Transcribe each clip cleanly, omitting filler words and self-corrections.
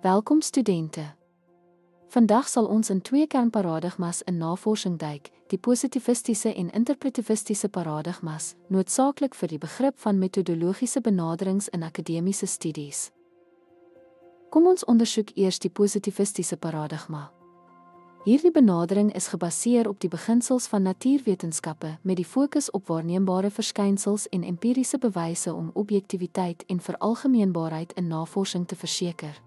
Welkom studente. Vandag sal ons in twee kernparadigmas in navorsing duik, die positivistiese en interpretivistiese paradigmas, noodsaaklik vir die begrip van metodologiese benaderings in akademiese studies. Kom ons ondersoek eers die positivistiese paradigma. Hierdie benadering is gebaseer op die beginsels van natuurwetenskappe met die fokus op waarneembare verskynsels en empiriese bewyse om objektiwiteit en veralgemeenbaarheid in navorsing te verseker.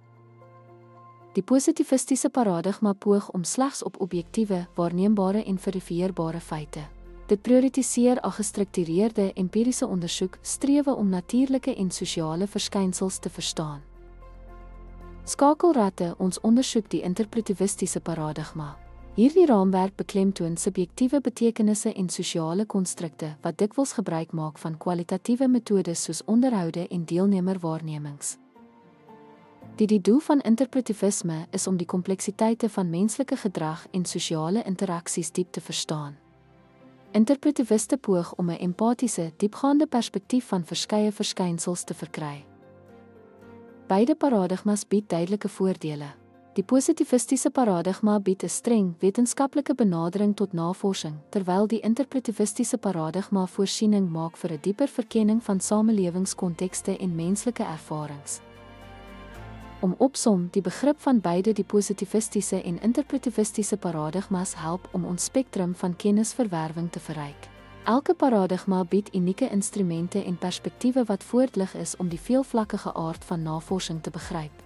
Die positivistiese paradigma poog om slegs op objektiewe, waarneembare en verifieerbare feite. Dit prioritiseer al gestruktureerde empiriese ondersoek, strewe om natuurlike en sosiale verskynsels te verstaan. Skakelratte, ons ondersoek die interpretivistiese paradigma. Hierdie raamwerk beklemtoon subjektiewe betekenisse en sosiale konstrukte wat dikwels gebruik maak van kwalitatiewe metodes soos onderhoude en deelnemerwaarnemings. Die doel van interpretivisme is om die kompleksiteite van menslike gedrag en sosiale interaksies diep te verstaan. Interpretiviste poog om 'n empatiese, diepgaande perspektief van verskeie verskynsels te verkry. Beide paradigmas bied duidelike voordele. Die positivistiese paradigma bied 'n streng, wetenskaplike benadering tot navorsing, terwyl die interpretivistiese paradigma voorsiening maak vir 'n dieper verkenning van samelewingskontekste en menslike ervarings. Om opsom, die begrip van beide die positivistiese en interpretivistiese paradigmas help om ons spektrum van kennisverwerwing te verryk. Elke paradigma bied unieke instrumente en perspektiewe wat voortlig is om die veelvlakkige aard van navorsing te begryp.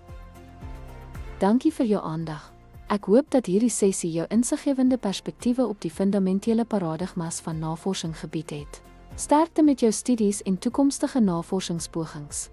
Dankie vir jou aandag. Ek hoop dat hierdie sessie jou insiggewende perspektiewe op die fundamentele paradigmas van navorsing gebied het. Sterkte met jou studies en toekomstige navorsingspogings.